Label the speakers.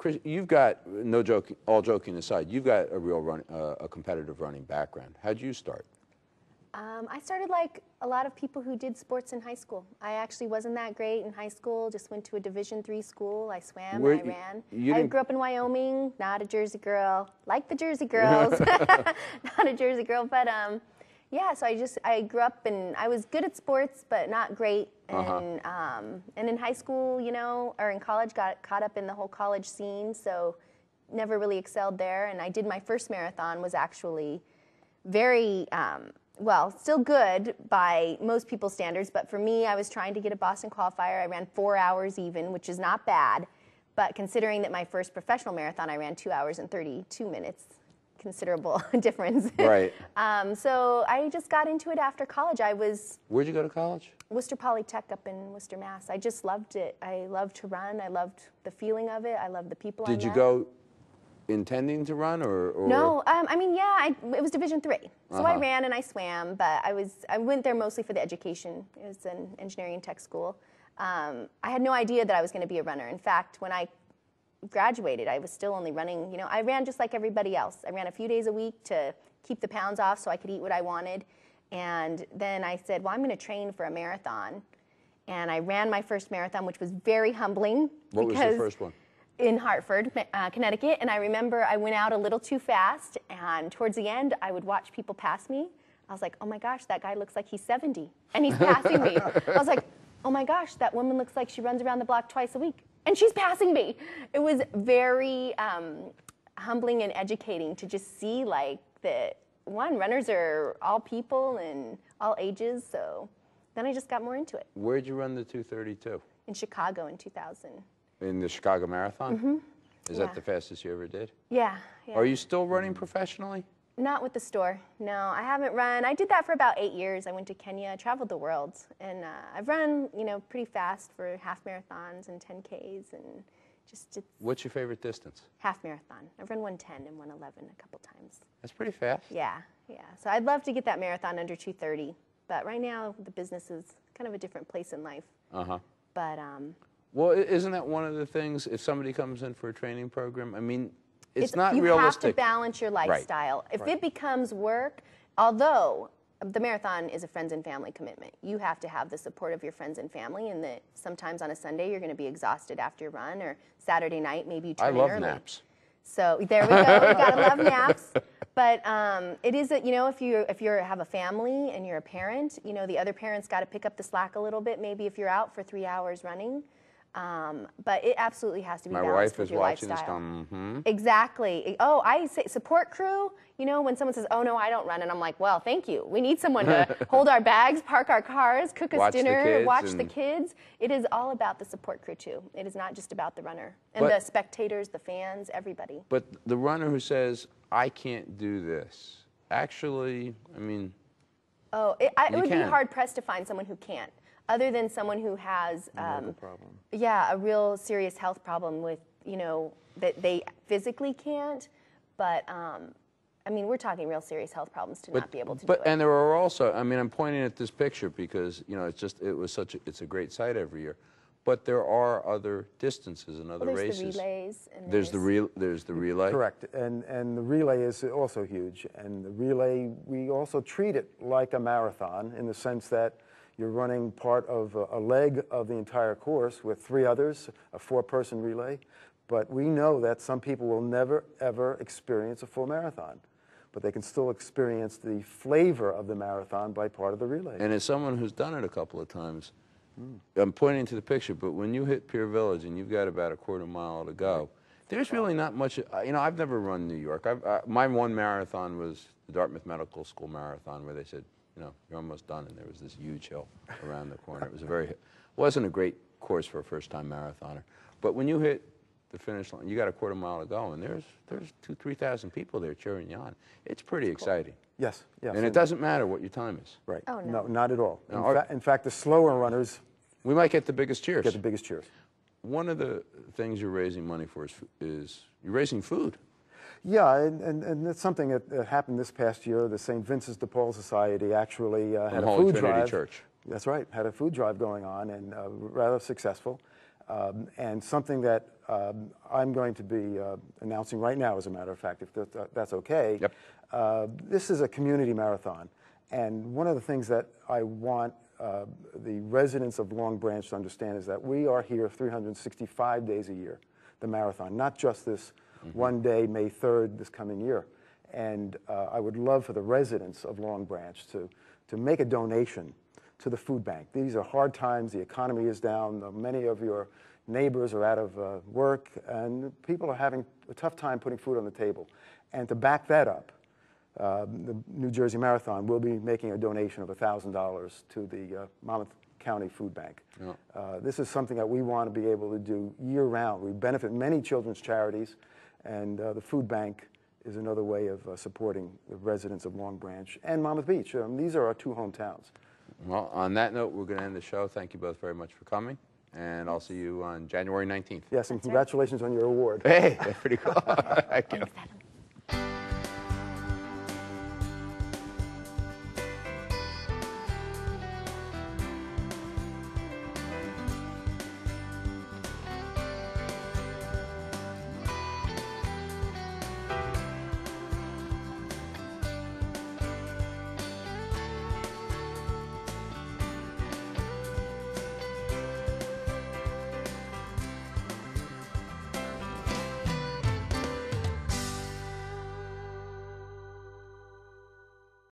Speaker 1: Chris, you've got, no joking, all joking aside, you've got a real a competitive running background. How'd you start?
Speaker 2: I started like a lot of people who did sports in high school. I actually wasn't that great in high school, just went to a Division III school. I swam, I ran. I grew up in Wyoming, not a Jersey girl, like the Jersey girls, not a Jersey girl, but yeah, so I grew up and I was good at sports, but not great. And, and in high school, you know, or in college, got caught up in the whole college scene, so never really excelled there. And I did my first marathon, was actually very, well, still good by most people's standards, but for me, I was trying to get a Boston qualifier. I ran 4 hours even, which is not bad, but considering that my first professional marathon, I ran 2 hours and 32 minutes, considerable difference.
Speaker 1: Right.
Speaker 2: So I just got into it after college.
Speaker 1: Where'd you go to college?
Speaker 2: Worcester Polytech up in Worcester, Mass. I just loved it. I loved to run. I loved the feeling of it. I loved the people I met.
Speaker 1: Did you go intending to run, or?
Speaker 2: No, I mean, yeah, it was Division III. So I ran and I swam, but I went there mostly for the education. It was an engineering and tech school. I had no idea that I was going to be a runner. In fact, when I graduated, I was still only running, you know, I ran just like everybody else. I ran a few days a week to keep the pounds off so I could eat what I wanted. And then I said, well, I'm going to train for a marathon. And I ran my first marathon, which was very humbling.
Speaker 1: What was the first one?
Speaker 2: In Hartford, Connecticut, and I remember I went out a little too fast, and towards the end, I would watch people pass me. I was like, oh my gosh, that guy looks like he's 70, and he's passing me. I was like, oh my gosh, that woman looks like she runs around the block twice a week, and she's passing me. It was very humbling and educating to just see, like, that, one, runners are all people and all ages, so then I just got more into it.
Speaker 1: Where'd you run the 2:32?
Speaker 2: In Chicago in 2000.
Speaker 1: In the Chicago Marathon? Mm-hmm. Is that the fastest you ever did?
Speaker 2: Yeah.
Speaker 1: Are you still running professionally?
Speaker 2: Not with the store. No, I haven't run. I did that for about 8 years. I went to Kenya, traveled the world, and I've run, you know, pretty fast for half marathons and 10Ks, and just.
Speaker 1: What's your favorite distance?
Speaker 2: Half marathon. I've run 110 and 111 a couple times.
Speaker 1: That's pretty fast.
Speaker 2: Yeah, yeah. So I'd love to get that marathon under 2:30, but right now the business is kind of a different place in life. But
Speaker 1: well, isn't that one of the things, if somebody comes in for a training program, I mean, it's not realistic.
Speaker 2: You have to balance your lifestyle. Right. If it becomes work, although the marathon is a friends and family commitment, you have to have the support of your friends and family, and that sometimes on a Sunday you're going to be exhausted after your run, or Saturday night maybe you turn in early. I love
Speaker 1: naps.
Speaker 2: So there we go. You gotta love naps. But it is, you know, if you have a family and you're a parent, you know, the other parent's got to pick up the slack a little bit. Maybe if you're out for 3 hours running. But it absolutely has to be balanced with your lifestyle. My wife is watching this going, Exactly. Oh, I say support crew, you know, when someone says, oh, no, I don't run, and I'm like, well, thank you. We need someone to hold our bags, park our cars, cook us dinner, watch the kids. It is all about the support crew, too. It is not just about the runner. And the spectators, the fans, everybody. But
Speaker 1: the runner who says, I can't do this, actually, I mean,
Speaker 2: it would be hard-pressed to find someone who can't. Other than someone who has, a real serious health problem with, you know, that they physically can't, but, I mean, we're talking real serious health problems to not be able to do it.
Speaker 1: And there are also, I mean, I'm pointing at this picture because, you know, it's a great sight every year. But there are other distances and other races.
Speaker 2: There's the relays. And
Speaker 1: there's the relay.
Speaker 3: Correct, and the relay is also huge. And the relay, we also treat it like a marathon in the sense that you're running part of a leg of the entire course with 3 others, a 4-person relay. But we know that some people will never, ever experience a full marathon. But they can still experience the flavor of the marathon by part of the relay.
Speaker 1: And as someone who's done it a couple of times, I'm pointing to the picture, but when you hit Pier Village and you've got about a quarter mile to go, there's really not much. You know, I've never run New York. My one marathon was the Dartmouth Medical School Marathon, where they said, you know, you're almost done, and there was this huge hill around the corner. It was wasn't a great course for a first-time marathoner. But when you hit the finish line, you got a quarter mile to go, and there's 2,000-3,000 people there cheering you on. It's pretty exciting.
Speaker 3: Yes, yes.
Speaker 1: And it doesn't matter what your time is.
Speaker 3: Right.
Speaker 2: Oh, no.
Speaker 3: No, not at all. In fact, the slower runners,
Speaker 1: we might get the biggest cheers.
Speaker 3: Get the biggest cheers.
Speaker 1: One of the things you're raising money for is you're raising food.
Speaker 3: Yeah, and that's something that happened this past year. The St. Vincent de Paul Society actually had a food drive.
Speaker 1: Church.
Speaker 3: That's right, had a food drive going on, and rather successful. And something that I'm going to be announcing right now, as a matter of fact, if that's okay.
Speaker 1: Yep.
Speaker 3: This is a community marathon. And one of the things that I want the residents of Long Branch to understand is that we are here 365 days a year, the marathon, not just this one day, May 3rd, this coming year. And I would love for the residents of Long Branch to make a donation to the food bank. These are hard times, the economy is down, many of your neighbors are out of work, and people are having a tough time putting food on the table. And to back that up, the New Jersey Marathon will be making a donation of $1,000 to the Monmouth County Food Bank. Yeah. This is something that we want to be able to do year-round. We benefit many children's charities, and the food bank is another way of supporting the residents of Long Branch and Monmouth Beach. These are our two hometowns.
Speaker 1: Well, on that note, we're going to end the show. Thank you both very much for coming, and I'll see you on January 19th.
Speaker 3: Yes, and congratulations on your award.
Speaker 1: Hey, that's pretty cool. Thank you.
Speaker 2: Thanks, Adam.